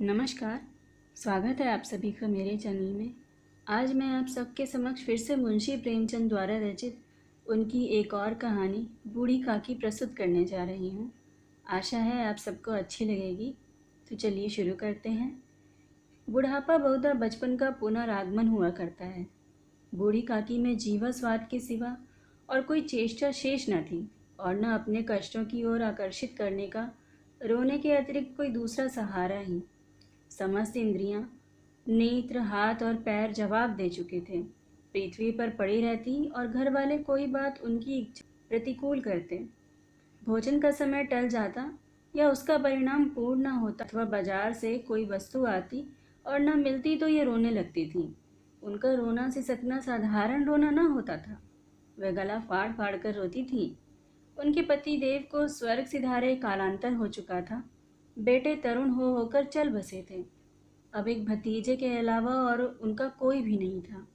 नमस्कार। स्वागत है आप सभी का मेरे चैनल में। आज मैं आप सबके समक्ष फिर से मुंशी प्रेमचंद द्वारा रचित उनकी एक और कहानी बूढ़ी काकी प्रस्तुत करने जा रही हूँ। आशा है आप सबको अच्छी लगेगी। तो चलिए शुरू करते हैं। बुढ़ापा बहुधा बचपन का पुनरागमन हुआ करता है। बूढ़ी काकी में जीवा स्वाद के सिवा और कोई चेष्टा शेष न थी और न अपने कष्टों की ओर आकर्षित करने का रोने के अतिरिक्त कोई दूसरा सहारा ही। समस्त इंद्रियां, नेत्र, हाथ और पैर जवाब दे चुके थे। पृथ्वी पर पड़ी रहती और घर वाले कोई बात उनकी इच्छा प्रतिकूल करते। भोजन का समय टल जाता या उसका परिणाम पूर्ण न होता अथवा बाजार से कोई वस्तु आती और न मिलती तो ये रोने लगती थी। उनका रोना सिसकना साधारण रोना न होता था। वह गला फाड़ फाड़ कर रोती थी। उनके पति देव को स्वर्ग सिधारे कालांतर हो चुका था। बेटे तरुण हो होकर चल बसे थे। अब एक भतीजे के अलावा और उनका कोई भी नहीं था।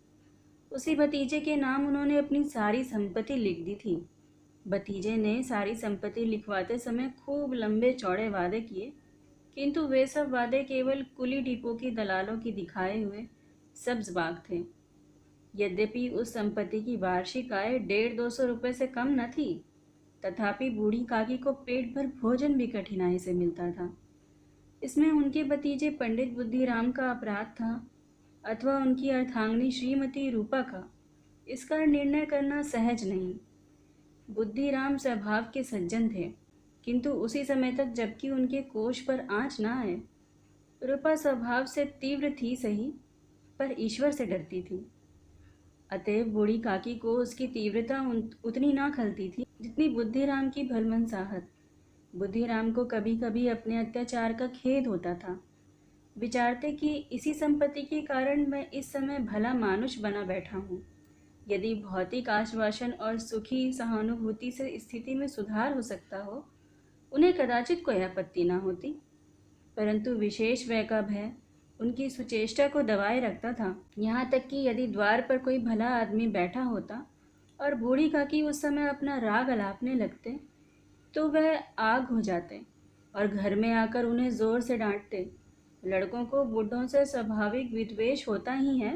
उसी भतीजे के नाम उन्होंने अपनी सारी संपत्ति लिख दी थी। भतीजे ने सारी संपत्ति लिखवाते समय खूब लंबे चौड़े वादे किए, किंतु वे सब वादे केवल कुली डिपो की दलालों की दिखाए हुए सब्ज बाग थे। यद्यपि उस संपत्ति की वार्षिक आय 150-200 रुपये से कम न थी, तथापि बूढ़ी काकी को पेट भर भोजन भी कठिनाई से मिलता था। इसमें उनके भतीजे पंडित बुद्धिराम का अपराध था अथवा उनकी अर्धांगिनी श्रीमती रूपा का, इसका निर्णय करना सहज नहीं। बुद्धिराम स्वभाव के सज्जन थे, किंतु उसी समय तक जबकि उनके कोष पर आँच न आए। रूपा स्वभाव से तीव्र थी सही, पर ईश्वर से डरती थी। अतएव बूढ़ी काकी को उसकी तीव्रता उतनी ना खलती थी जितनी बुद्धिराम की भलमनसाहत। बुद्धिराम को कभी कभी अपने अत्याचार का खेद होता था। विचारते कि इसी संपत्ति के कारण मैं इस समय भला मानुष बना बैठा हूँ। यदि भौतिक आश्वासन और सुखी सहानुभूति से स्थिति में सुधार हो सकता हो, उन्हें कदाचित कोई आपत्ति न होती, परंतु विशेष व्यय का भय उनकी सुचेष्टा को दबाए रखता था। यहाँ तक कि यदि द्वार पर कोई भला आदमी बैठा होता और बूढ़ी काकी उस समय अपना राग अलापने लगते, तो वह आग हो जाते और घर में आकर उन्हें जोर से डांटते। लड़कों को बूढ़ों से स्वाभाविक विद्वेष होता ही है,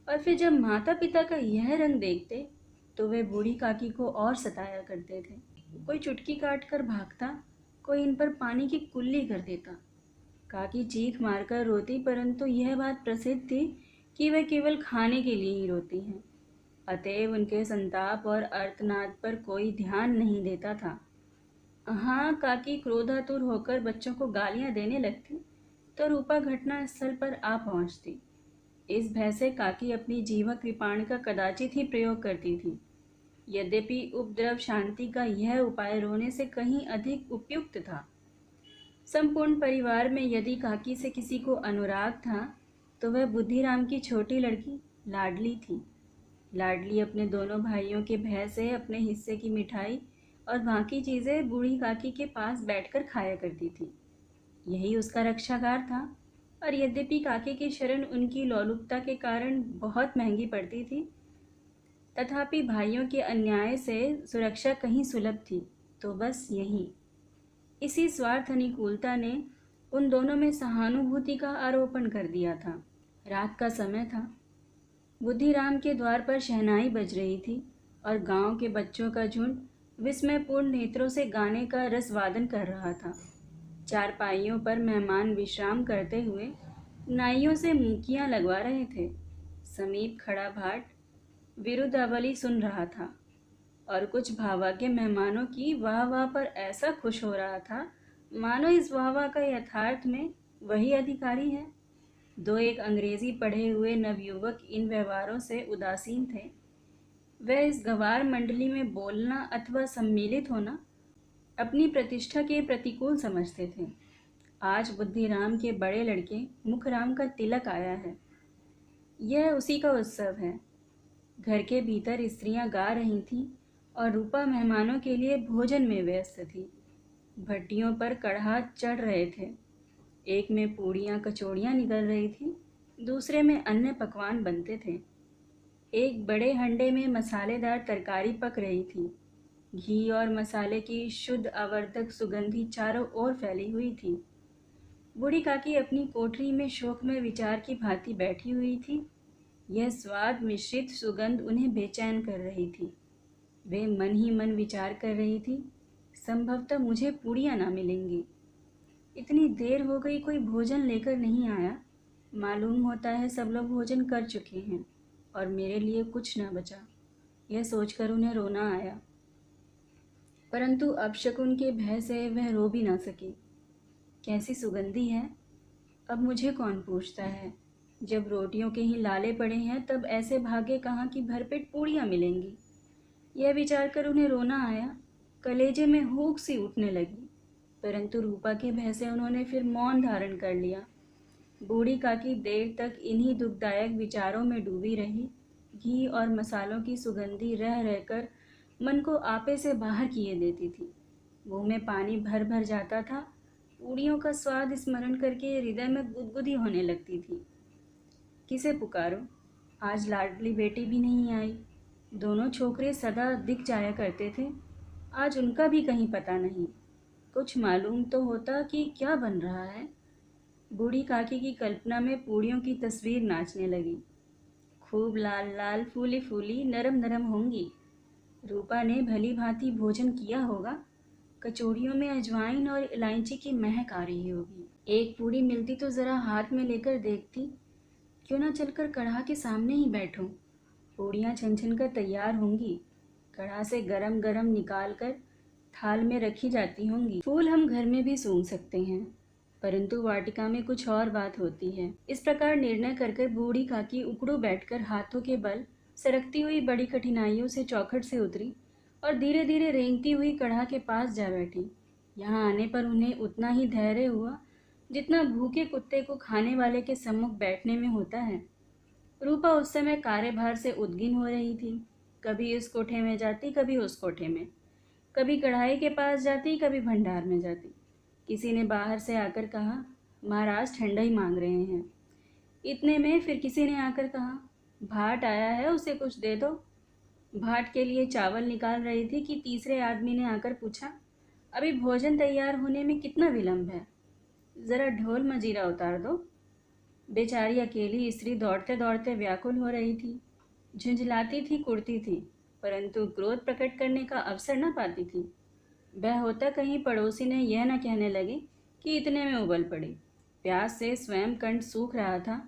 और फिर जब माता पिता का यह रंग देखते तो वे बूढ़ी काकी को और सताया करते थे। कोई चुटकी काट कर भागता, कोई इन पर पानी की कुल्ली कर देता। काकी चीख मारकर रोती, परंतु यह बात प्रसिद्ध थी कि वे केवल खाने के लिए ही रोती हैं। अतएव उनके संताप और अर्थनाद पर कोई ध्यान नहीं देता था। हाँ, काकी क्रोधातुर होकर बच्चों को गालियां देने लगती तो रूपा घटना स्थल पर आ पहुंचती। इस भय से काकी अपनी जीवा कृपाण का कदाचित ही प्रयोग करती थी। यद्यपि उपद्रव शांति का यह उपाय रोने से कहीं अधिक उपयुक्त था। संपूर्ण परिवार में यदि काकी से किसी को अनुराग था तो वह बुद्धिराम की छोटी लड़की लाडली थी। लाडली अपने दोनों भाइयों के भय से अपने हिस्से की मिठाई और बाकी चीज़ें बूढ़ी काकी के पास बैठकर खाया करती थी। यही उसका रक्षागार था, और यद्यपि काकी की शरण उनकी लोलुपता के कारण बहुत महंगी पड़ती थी, तथापि भाइयों के अन्याय से सुरक्षा कहीं सुलभ थी। तो बस यही इसी स्वार्थ अनुकूलता ने उन दोनों में सहानुभूति का आरोपण कर दिया था। रात का समय था। बुद्धिराम के द्वार पर शहनाई बज रही थी और गांव के बच्चों का झुंड विस्मयपूर्ण नेत्रों से गाने का रसवादन कर रहा था। चारपाइयों पर मेहमान विश्राम करते हुए नाइयों से मुकियां लगवा रहे थे। समीप खड़ा भाट विरुद्धावली सुन रहा था और कुछ भावागे मेहमानों की वाह वाह पर ऐसा खुश हो रहा था मानो इस वाह वाह का यथार्थ में वही अधिकारी है। दो एक अंग्रेजी पढ़े हुए नवयुवक इन व्यवहारों से उदासीन थे। वह इस गवार मंडली में बोलना अथवा सम्मिलित होना अपनी प्रतिष्ठा के प्रतिकूल समझते थे। आज बुद्धिराम के बड़े लड़के मुखराम का तिलक आया है। यह उसी का उत्सव है। घर के भीतर स्त्रियां गा रही थीं और रूपा मेहमानों के लिए भोजन में व्यस्त थी। भट्टियों पर कढ़ा चढ़ रहे थे। एक में पूड़ियाँ कचौड़ियाँ निकल रही थी, दूसरे में अन्य पकवान बनते थे। एक बड़े हंडे में मसालेदार तरकारी पक रही थी। घी और मसाले की शुद्ध आवर्धक सुगंधी चारों ओर फैली हुई थी। बूढ़ी काकी अपनी कोठरी में शोकमय विचार की भांति बैठी हुई थी। यह स्वाद मिश्रित सुगंध उन्हें बेचैन कर रही थी। वे मन ही मन विचार कर रही थी, संभवतः मुझे पूड़ियाँ ना मिलेंगी। इतनी देर हो गई, कोई भोजन लेकर नहीं आया। मालूम होता है सब लोग भोजन कर चुके हैं और मेरे लिए कुछ न बचा। यह सोचकर उन्हें रोना आया, परंतु अपशकुन के भय से वह रो भी ना सकी। कैसी सुगंधी है, अब मुझे कौन पूछता है। जब रोटियों के ही लाले पड़े हैं तब ऐसे भागे कहाँ की भरपेट पूड़ियाँ मिलेंगी। यह विचार कर उन्हें रोना आया। कलेजे में हुक सी उठने लगी, परंतु रूपा के भय से उन्होंने फिर मौन धारण कर लिया। बूढ़ी काकी देर तक इन्हीं दुखदायक विचारों में डूबी रही। घी और मसालों की सुगंधी रह रहकर मन को आपे से बाहर किए देती थी। मुंह में पानी भर भर जाता था। पूड़ियों का स्वाद स्मरण करके हृदय में गुदगुदी होने लगती थी। किसे पुकारो, आज लाडली बेटी भी नहीं आई। दोनों छोकरे सदा दिख जाया करते थे, आज उनका भी कहीं पता नहीं। कुछ मालूम तो होता कि क्या बन रहा है। बूढ़ी काकी की कल्पना में पूड़ियों की तस्वीर नाचने लगी। खूब लाल लाल, फूली फूली, नरम नरम होंगी। रूपा ने भली भांति भोजन किया होगा। कचौड़ियों में अजवाइन और इलायची की महक आ रही होगी। एक पूड़ी मिलती तो ज़रा हाथ में लेकर देखती। क्यों ना चलकर कढ़ा के सामने ही बैठूं। पूड़ियाँ छन छन कर तैयार होंगी। कढ़ा से गरम गरम निकाल कर थाल में रखी जाती होंगी। फूल हम घर में भी सूंघ सकते हैं, परंतु वाटिका में कुछ और बात होती है। इस प्रकार निर्णय कर कर बूढ़ी काकी उकड़ू बैठकर हाथों के बल सरकती हुई बड़ी कठिनाइयों से चौखट से उतरी और धीरे धीरे रेंगती हुई कढ़ा के पास जा बैठी। यहाँ आने पर उन्हें उतना ही धैर्य हुआ जितना भूखे कुत्ते को खाने वाले के सम्मुख बैठने में होता है। रूपा उस समय कार्यभार से उद्गिन हो रही थी। कभी इस कोठे में जाती, कभी उस कोठे में, कभी कढ़ाई के पास जाती, कभी भंडार में जाती। किसी ने बाहर से आकर कहा, महाराज ठंडा ही मांग रहे हैं। इतने में फिर किसी ने आकर कहा, भाट आया है, उसे कुछ दे दो। भाट के लिए चावल निकाल रही थी कि तीसरे आदमी ने आकर पूछा, अभी भोजन तैयार होने में कितना विलंब है, ज़रा ढोल मजीरा उतार दो। बेचारी अकेली स्त्री दौड़ते दौड़ते व्याकुल हो रही थी। झुंझलाती थी, कुड़ती थी, परंतु क्रोध प्रकट करने का अवसर न पाती थी। वह होता कहीं पड़ोसी ने यह न कहने लगे कि इतने में उबल पड़ी। प्यास से स्वयं कंठ सूख रहा था,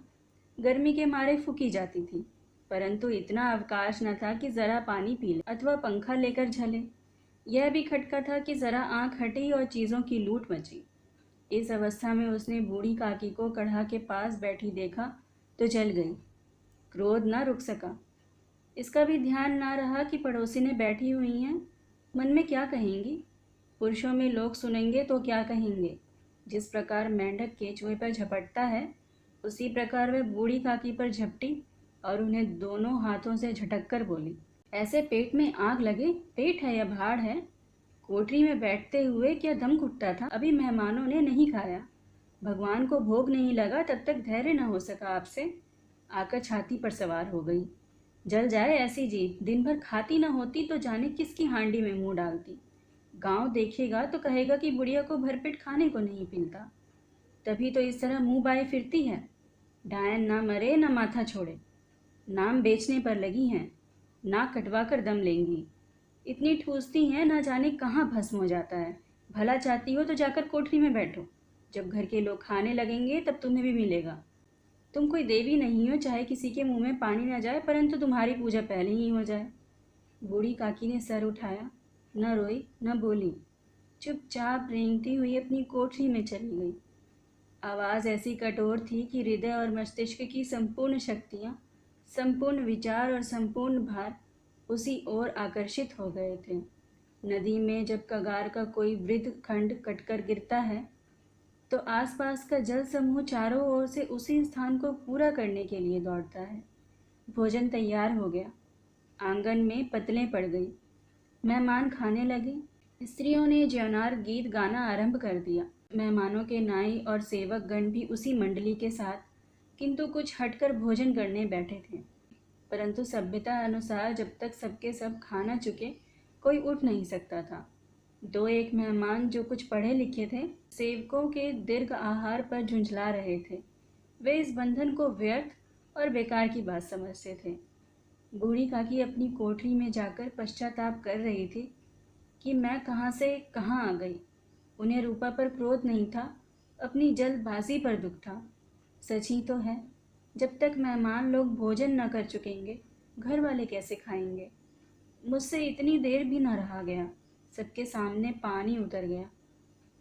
गर्मी के मारे फूकी जाती थी, परंतु इतना अवकाश न था कि ज़रा पानी पी ले अथवा पंखा लेकर झले। यह भी खटका था कि ज़रा आंख हटी और चीज़ों की लूट मची। इस अवस्था में उसने बूढ़ी काकी को कढ़ा के पास बैठी देखा तो जल गई। क्रोध न रुक सका। इसका भी ध्यान ना रहा कि पड़ोसी ने बैठी हुई हैं, मन में क्या कहेंगी। पुरुषों में लोग सुनेंगे तो क्या कहेंगे। जिस प्रकार मेंढक केंचुए पर झपटता है, उसी प्रकार वह बूढ़ी काकी पर झपटी और उन्हें दोनों हाथों से झटक कर बोली, ऐसे पेट में आग लगे, पेट है या भाड़ है। कोठरी में बैठते हुए क्या दम घुटता था, अभी मेहमानों ने नहीं खाया, भगवान को भोग नहीं लगा, तब तक धैर्य न हो सका आपसे। आकर छाती पर सवार हो गई। जल जाए ऐसी जीभ, दिन भर खाती न होती तो जाने किसकी हांडी में मुंह डालती। गांव देखेगा तो कहेगा कि बुढ़िया को भरपेट खाने को नहीं मिलता, तभी तो इस तरह मुंह बाए फिरती है। डायन ना मरे ना माथा छोड़े, नाम बेचने पर लगी हैं, नाक कटवा कर दम लेंगी। इतनी ठूसती हैं, ना जाने कहाँ भस्म हो जाता है। भला चाहती हो तो जाकर कोठरी में बैठो, जब घर के लोग खाने लगेंगे तब तुम्हें भी मिलेगा। तुम कोई देवी नहीं हो, चाहे किसी के मुंह में पानी न जाए, परंतु तुम्हारी पूजा पहले ही हो जाए। बूढ़ी काकी ने सर उठाया, न रोई न बोली, चुपचाप रेंगती हुई अपनी कोठरी में चली गई। आवाज़ ऐसी कठोर थी कि हृदय और मस्तिष्क की संपूर्ण शक्तियाँ, संपूर्ण विचार और संपूर्ण भार उसी ओर आकर्षित हो गए थे। नदी में जब कगार का कोई वृद्ध खंड कटकर गिरता है तो आसपास का जल समूह चारों ओर से उसी स्थान को पूरा करने के लिए दौड़ता है। भोजन तैयार हो गया। आंगन में पतलें पड़ गई। मेहमान खाने लगे। स्त्रियों ने ज्योनार गीत गाना आरंभ कर दिया। मेहमानों के नाई और सेवक गण भी उसी मंडली के साथ किंतु कुछ हटकर भोजन करने बैठे थे, परंतु सभ्यता अनुसार जब तक सबके सब खा न चुके कोई उठ नहीं सकता था। दो एक मेहमान जो कुछ पढ़े लिखे थे, सेवकों के दीर्घ आहार पर झुंझला रहे थे। वे इस बंधन को व्यर्थ और बेकार की बात समझते थे। बूढ़ी काकी अपनी कोठरी में जाकर पश्चाताप कर रही थी कि मैं कहाँ से कहाँ आ गई। उन्हें रूपा पर क्रोध नहीं था, अपनी जल्दबाजी पर दुख था। सच ही तो है, जब तक मेहमान लोग भोजन न कर चुकेंगे, घर वाले कैसे खाएंगे। मुझसे इतनी देर भी न रहा गया, सबके सामने पानी उतर गया।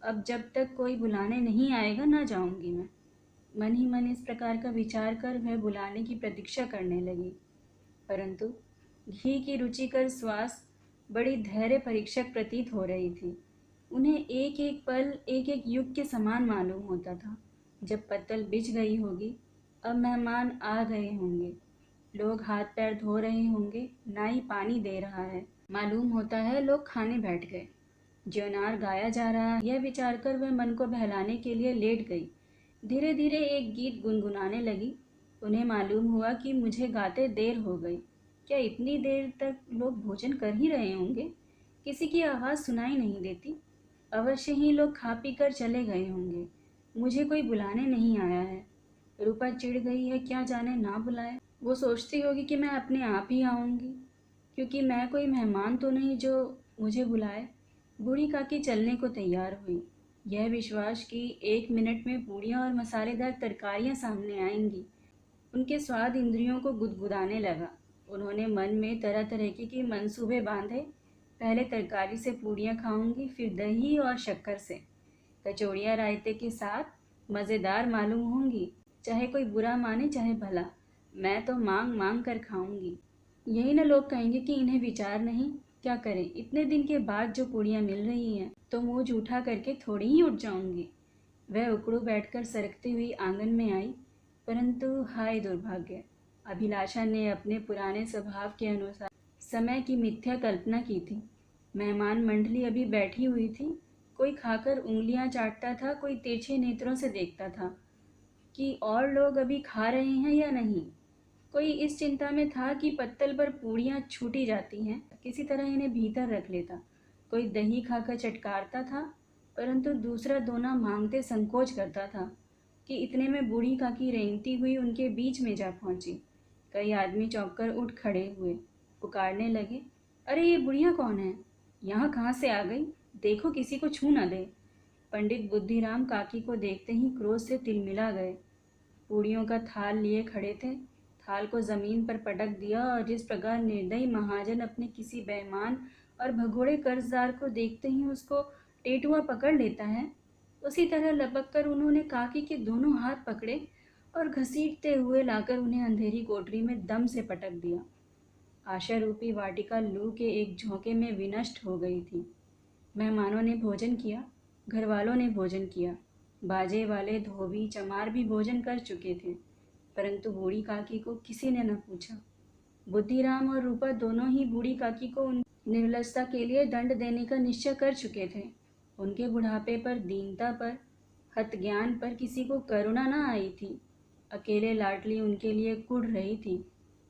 अब जब तक कोई बुलाने नहीं आएगा न जाऊंगी मैं। मन ही मन इस प्रकार का विचार कर वह बुलाने की प्रतीक्षा करने लगी, परंतु घी की रुचिकर श्वास बड़ी धैर्य परीक्षक प्रतीत हो रही थी। उन्हें एक एक पल एक एक युग के समान मालूम होता था। जब पत्तल बिछ गई होगी, अब मेहमान आ गए होंगे, लोग हाथ पैर धो रहे होंगे, नाई पानी दे रहा है, मालूम होता है लोग खाने बैठ गए, ज्योनार गाया जा रहा है। यह विचार कर वह मन को बहलाने के लिए लेट गई। धीरे धीरे एक गीत गुनगुनाने लगी। उन्हें मालूम हुआ कि मुझे गाते देर हो गई। क्या इतनी देर तक लोग भोजन कर ही रहे होंगे? किसी की आवाज़ सुनाई नहीं देती। अवश्य ही लोग खा पी कर चले गए होंगे। मुझे कोई बुलाने नहीं आया है। रूपा चिढ़ गई है, क्या जाने ना बुलाए। वो सोचती होगी कि मैं अपने आप ही आऊँगी, क्योंकि मैं कोई मेहमान तो नहीं जो मुझे बुलाए। बूढ़ी काकी चलने को तैयार हुई, यह विश्वास कि 1 मिनट में पूड़ियाँ और मसालेदार तरकारियाँ सामने आएंगी। उनके स्वाद इंद्रियों को गुदगुदाने लगा। उन्होंने मन में तरह तरह के मंसूबे बांधे। पहले तरकारी से पूड़ियाँ खाऊंगी, फिर दही और शक्कर से। कचौड़ियाँ रायते के साथ मज़ेदार मालूम होंगी। चाहे कोई बुरा माने चाहे भला, मैं तो मांग मांग कर खाऊंगी। यही न लोग कहेंगे कि इन्हें विचार नहीं। क्या करें, इतने दिन के बाद जो पूड़ियाँ मिल रही हैं तो मुँह जूठा करके थोड़ी ही उठ जाऊंगी। वह उकड़ू बैठकर सरकती हुई आंगन में आई, परंतु हाय दुर्भाग्य, अभिलाषा ने अपने पुराने स्वभाव के अनुसार समय की मिथ्या कल्पना की थी। मेहमान मंडली अभी बैठी हुई थी। कोई खाकर उंगलियां चाटता था, कोई तिरछे नेत्रों से देखता था कि और लोग अभी खा रहे हैं या नहीं। कोई इस चिंता में था कि पत्तल पर पूड़ियाँ छूटी जाती हैं, किसी तरह इन्हें भीतर रख लेता। कोई दही खाकर चटकारता था, परंतु दूसरा दोना मांगते संकोच करता था कि इतने में बूढ़ी काकी रेंगती हुई उनके बीच में जा पहुंची। कई आदमी चौंक कर उठ खड़े हुए, पुकारने लगे, अरे ये बुढ़िया कौन है? यहाँ कहाँ से आ गई? देखो किसी को छू न दे। पंडित बुद्धिराम काकी को देखते ही क्रोध से तिलमिला गए। पूड़ियों का थाल लिए खड़े थे। थाल को जमीन पर पटक दिया और जिस प्रकार निर्दयी महाजन अपने किसी बेईमान और भगोड़े कर्जदार को देखते ही उसको टेटुआ पकड़ लेता है, उसी तरह लपक कर उन्होंने काकी के दोनों हाथ पकड़े और घसीटते हुए लाकर उन्हें अंधेरी कोठरी में दम से पटक दिया। आशा रूपी वाटिका लू के एक झोंके में विनष्ट हो गई थी। मेहमानों ने भोजन किया, घर वालों ने भोजन किया, बाजे वाले धोबी चमार भी भोजन कर चुके थे, परंतु बूढ़ी काकी को किसी ने न पूछा। बुद्धिराम और रूपा दोनों ही बूढ़ी काकी को उन निर्लजता के लिए दंड देने का निश्चय कर चुके थे। उनके बुढ़ापे पर, दीनता पर, हतज्ञान पर किसी को करुणा न आई थी। अकेले लाडली उनके लिए कुढ़ रही थी।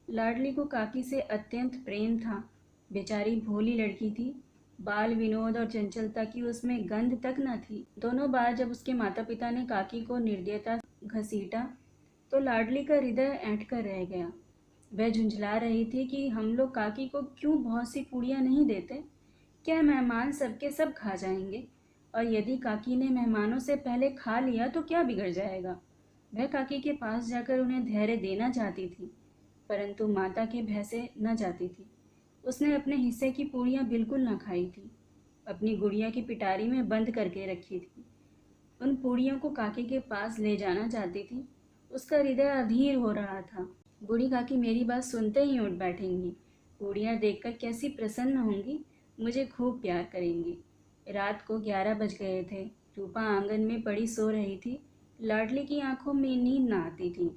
लाडली को काकी से अत्यंत प्रेम था। बेचारी भोली लड़की थी, बाल विनोद और चंचलता की उसमें गंध तक न थी। दोनों बार जब उसके माता पिता ने काकी को निर्दयता घसीटा तो लाडली का हृदय ऐंठ कर रह गया। वह झुंझला रही थी कि हम लोग काकी को क्यों बहुत सी पूड़ियाँ नहीं देते। क्या मेहमान सबके सब खा जाएंगे? और यदि काकी ने मेहमानों से पहले खा लिया तो क्या बिगड़ जाएगा? वह काकी के पास जाकर उन्हें धैर्य देना चाहती थी, परंतु माता के भय से न जाती थी। उसने अपने हिस्से की पूड़ियाँ बिल्कुल न खाई थी, अपनी गुड़िया की पिटारी में बंद करके रखी थी। उन पूड़ियों को काकी के पास ले जाना चाहती थी। उसका हृदय अधीर हो रहा था। बूढ़ी काकी मेरी बात सुनते ही उठ बैठेंगी, पूड़ियाँ देखकर कैसी प्रसन्न होंगी, मुझे खूब प्यार करेंगी। रात को 11 बज गए थे। रूपा आंगन में पड़ी सो रही थी। लाडली की आंखों में नींद न आती थी।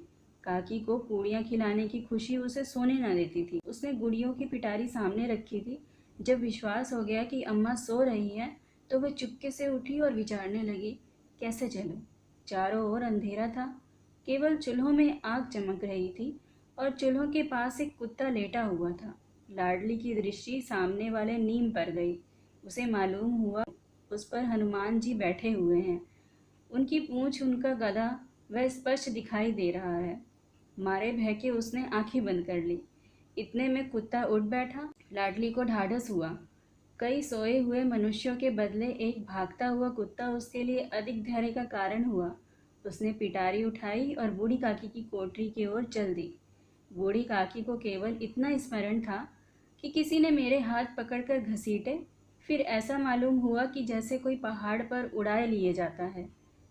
काकी को पूड़ियाँ खिलाने की खुशी उसे सोने न देती थी। उसने गुड़ियों की पिटारी सामने रखी थी। जब विश्वास हो गया कि अम्मा सो रही है तो वह चुपके से उठी और विचारने लगी, कैसे चलूं? चारों ओर अंधेरा था, केवल चूल्हों में आग चमक रही थी और चूल्हों के पास एक कुत्ता लेटा हुआ था। लाडली की दृष्टि सामने वाले नीम पर गई। उसे मालूम हुआ उस पर हनुमान जी बैठे हुए हैं। उनकी पूंछ, उनका गदा वह स्पष्ट दिखाई दे रहा है। मारे भय के उसने आंखें बंद कर ली। इतने में कुत्ता उठ बैठा। लाडली को ढाढ़स हुआ। कई सोए हुए मनुष्यों के बदले एक भागता हुआ कुत्ता उसके लिए अधिक धैर्य का कारण हुआ। उसने पिटारी उठाई और बूढ़ी काकी की कोठरी की ओर चल दी। बूढ़ी काकी को केवल इतना स्मरण था कि किसी ने मेरे हाथ पकड़कर घसीटे। फिर ऐसा मालूम हुआ कि जैसे कोई पहाड़ पर उड़ाए लिए जाता है।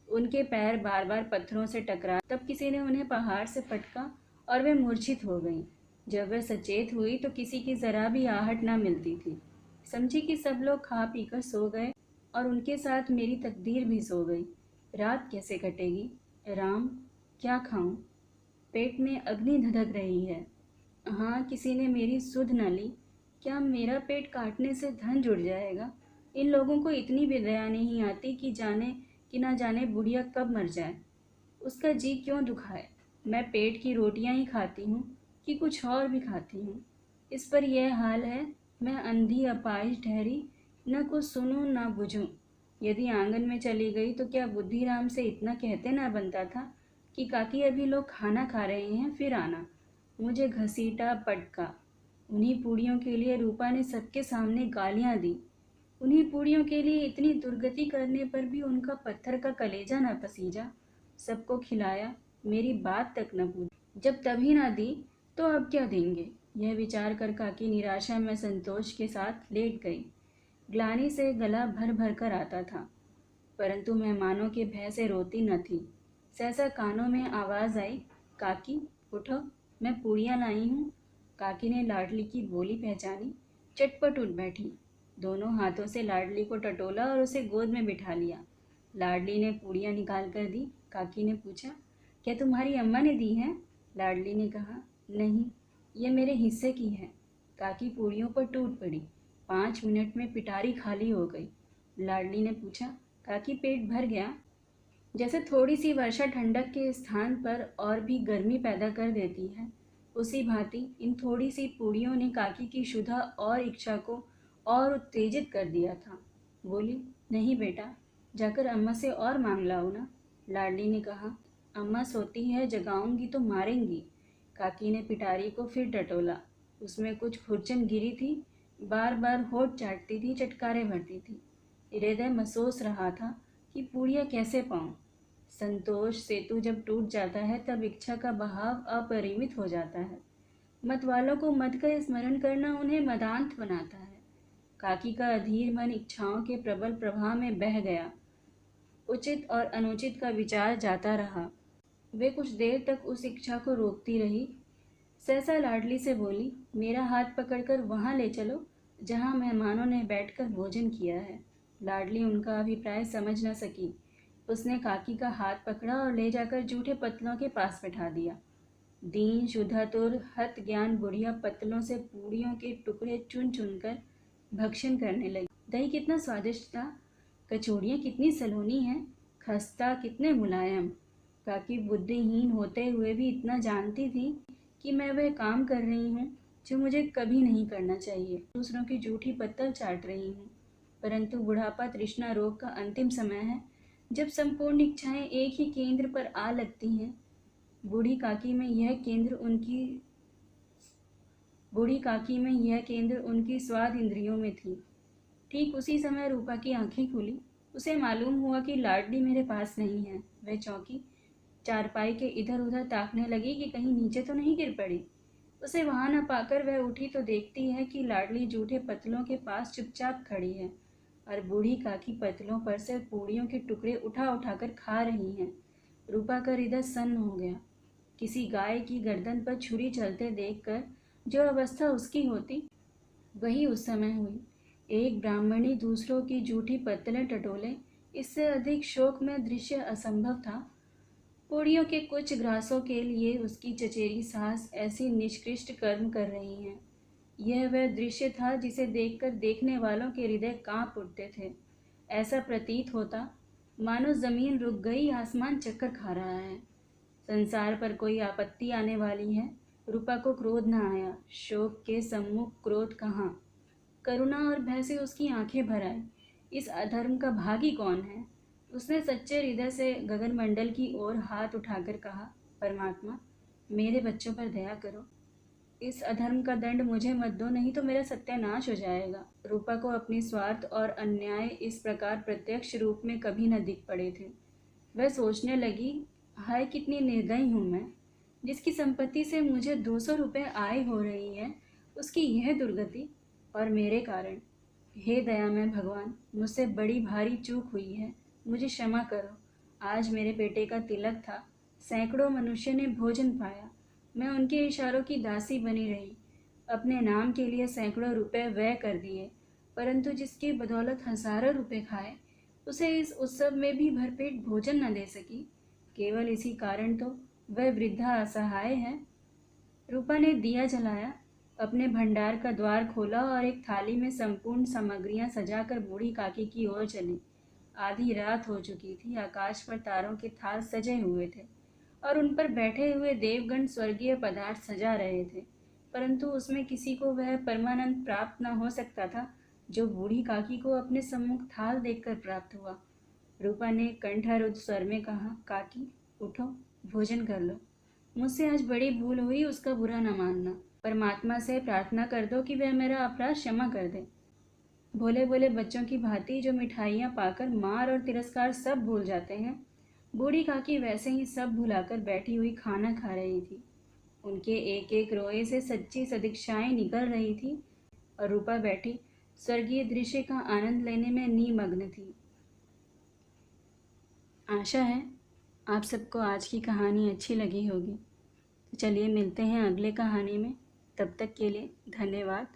उनके पैर बार बार पत्थरों से टकराए। तब किसी ने उन्हें पहाड़ से पटका और वे मूर्छित हो गईं। जब वह सचेत हुई तो किसी की जरा भी आहट न मिलती थी। समझी कि सब लोग खा पीकर सो गए और उनके साथ मेरी तकदीर भी सो गई। रात कैसे कटेगी? राम, क्या खाऊं? पेट में अग्नि धधक रही है। हाँ, किसी ने मेरी सुध न ली। क्या मेरा पेट काटने से धन जुड़ जाएगा? इन लोगों को इतनी भी दया नहीं आती कि ना जाने बुढ़िया कब मर जाए। उसका जी क्यों दुखाए? मैं पेट की रोटियां ही खाती हूँ कि कुछ और भी खाती हूँ। इस पर यह हाल है। मैं अंधी अपाहिज ठहरी, न कुछ सुनूं न बुझूं। यदि आंगन में चली गई तो क्या बुद्धिराम से इतना कहते ना बनता था कि काकी अभी लोग खाना खा रहे हैं, फिर आना। मुझे घसीटा, पटका। उन्हीं पूड़ियों के लिए रूपा ने सबके सामने गालियां दी। उन्हीं पूड़ियों के लिए इतनी दुर्गति करने पर भी उनका पत्थर का कलेजा न पसीजा। सबको खिलाया, मेरी बात तक न पूछी। जब तभी ना दी तो अब क्या देंगे? यह विचार कर काकी निराशा में संतोष के साथ लेट गई। ग्लानि से गला भर भर कर आता था, परंतु मेहमानों के भय से रोती न थी। सहसा कानों में आवाज आई, काकी उठो, मैं पूड़ियाँ लाई हूँ। काकी ने लाडली की बोली पहचानी, चटपट उठ बैठी। दोनों हाथों से लाडली को टटोला और उसे गोद में बिठा लिया। लाडली ने पूड़ियाँ निकाल कर दी। काकी ने पूछा, क्या तुम्हारी अम्मा ने दी हैं? लाडली ने कहा, नहीं, ये मेरे हिस्से की है। काकी पूड़ियों पर टूट पड़ी। 5 मिनट में पिटारी खाली हो गई। लाडली ने पूछा, काकी पेट भर गया? जैसे थोड़ी सी वर्षा ठंडक के स्थान पर और भी गर्मी पैदा कर देती है, उसी भांति इन थोड़ी सी पूड़ियों ने काकी की क्षुधा और इच्छा को और उत्तेजित कर दिया था। बोली, नहीं बेटा, जाकर अम्मा से और मांग लाओ ना। लाडली ने कहा, अम्मा सोती है, जगाऊंगी तो मारेंगी। काकी ने पिटारी को फिर टटोला। उसमें कुछ खुरचन गिरी थी। बार बार होठ चाटती थी, चटकारे भरती थी। हृदय महसूस रहा था कि पूड़ियाँ कैसे पाऊँ। संतोष सेतु जब टूट जाता है तब इच्छा का बहाव अपरिमित हो जाता है। मत वालों को मत का स्मरण करना उन्हें मदांत बनाता है। काकी का अधीर मन इच्छाओं के प्रबल प्रवाह में बह गया। उचित और अनुचित का विचार जाता रहा। वे कुछ देर तक उस इच्छा को रोकती रही। सहसा लाडली से बोली, मेरा हाथ पकड़कर वहाँ ले चलो जहाँ मेहमानों ने बैठकर भोजन किया है। लाडली उनका अभिप्राय समझ न सकी। उसने काकी का हाथ पकड़ा और ले जाकर जूठे पत्तलों के पास बैठा दिया। दीन शुद्धातुर हत ज्ञान बुढ़िया पत्तलों से पूड़ियों के टुकड़े चुन चुनकर भक्षण करने लगी। दही कितना स्वादिष्ट था, कचौड़ियाँ कितनी सलोनी हैं, खस्ता कितने मुलायम। काकी बुद्धिहीन होते हुए भी इतना जानती थी कि मैं वह काम कर रही हूँ जो मुझे कभी नहीं करना चाहिए। दूसरों की जूठी पत्तल चाट रही हूँ। परंतु बुढ़ापा तृष्णा रोग का अंतिम समय है, जब संपूर्ण इच्छाएं एक ही केंद्र पर आ लगती हैं। बूढ़ी काकी में यह केंद्र उनकी स्वाद इंद्रियों में थी। ठीक उसी समय रूपा की आंखें खुली। उसे मालूम हुआ कि लाडली मेरे पास नहीं है। वह चौंकी, चारपाई के इधर उधर ताकने लगी कि कहीं नीचे तो नहीं गिर पड़ी। उसे वहां न पाकर वह उठी तो देखती है कि लाडली जूठे पत्तलों के पास चुपचाप खड़ी है और बूढ़ी काकी पत्तलों पर से पूड़ियों के टुकड़े उठा उठाकर खा रही हैं। रूपा का हृदय सन्न हो गया। किसी गाय की गर्दन पर छुरी चलते देखकर जो अवस्था उसकी होती, वही उस समय हुई। एक ब्राह्मणी दूसरों की जूठी पत्तलें टटोले, इससे अधिक शोक में दृश्य असंभव था। पूड़ियों के कुछ ग्रासों के लिए उसकी चचेरी सास ऐसी निष्कृष्ट कर्म कर रही हैं। यह वह दृश्य था जिसे देखकर देखने वालों के हृदय कांप उठते थे। ऐसा प्रतीत होता मानो जमीन रुक गई, आसमान चक्कर खा रहा है, संसार पर कोई आपत्ति आने वाली है। रूपा को क्रोध न आया। शोक के सम्मुख क्रोध कहाँ? करुणा और भय से उसकी आंखें भर आई। इस अधर्म का भागी कौन है? उसने सच्चे हृदय से गगनमंडल की ओर हाथ उठाकर कहा, परमात्मा, मेरे बच्चों पर दया करो। इस अधर्म का दंड मुझे मत दो, नहीं तो मेरा सत्यानाश हो जाएगा। रूपा को अपनी स्वार्थ और अन्याय इस प्रकार प्रत्यक्ष रूप में कभी न दिख पड़े थे। वह सोचने लगी, हाय कितनी निर्दयी हूँ मैं। जिसकी संपत्ति से मुझे 200 रुपये आय हो रही है, उसकी यह दुर्गति, और मेरे कारण। हे दयामय भगवान, मुझसे बड़ी भारी चूक हुई है, मुझे क्षमा करो। आज मेरे बेटे का तिलक था, सैकड़ों मनुष्य ने भोजन पाया, मैं उनके इशारों की दासी बनी रही, अपने नाम के लिए सैकड़ों रुपए व्यय कर दिए, परंतु जिसकी बदौलत हजारों रुपए खाए, उसे इस उत्सव में भी भरपेट भोजन न दे सकी। केवल इसी कारण तो वह वृद्धा असहाय है। रूपा ने दिया जलाया, अपने भंडार का द्वार खोला और एक थाली में संपूर्ण सामग्रियां सजाकर बूढ़ी काकी की ओर चली। आधी रात हो चुकी थी, आकाश पर तारों के थाल सजे हुए थे और उन पर बैठे हुए देवगण स्वर्गीय पदार्थ सजा रहे थे, परंतु उसमें किसी को वह परमानंद प्राप्त न हो सकता था जो बूढ़ी काकी को अपने सम्मुख थाल देखकर प्राप्त हुआ। रूपा ने कंठारुद्ध स्वर में कहा, काकी उठो, भोजन कर लो। मुझसे आज बड़ी भूल हुई, उसका बुरा न मानना। परमात्मा से प्रार्थना कर दो कि वह मेरा अपराध क्षमा कर दे। भोले भोले बच्चों की भांति जो मिठाइयाँ पाकर मार और तिरस्कार सब भूल जाते हैं, बूढ़ी काकी वैसे ही सब भुलाकर बैठी हुई खाना खा रही थी। उनके एक एक रोए से सच्ची सदिक्षाएं निकल रही थी और रूपा बैठी स्वर्गीय दृश्य का आनंद लेने में निमग्न थी। आशा है आप सबको आज की कहानी अच्छी लगी होगी। तो चलिए मिलते हैं अगले कहानी में। तब तक के लिए धन्यवाद।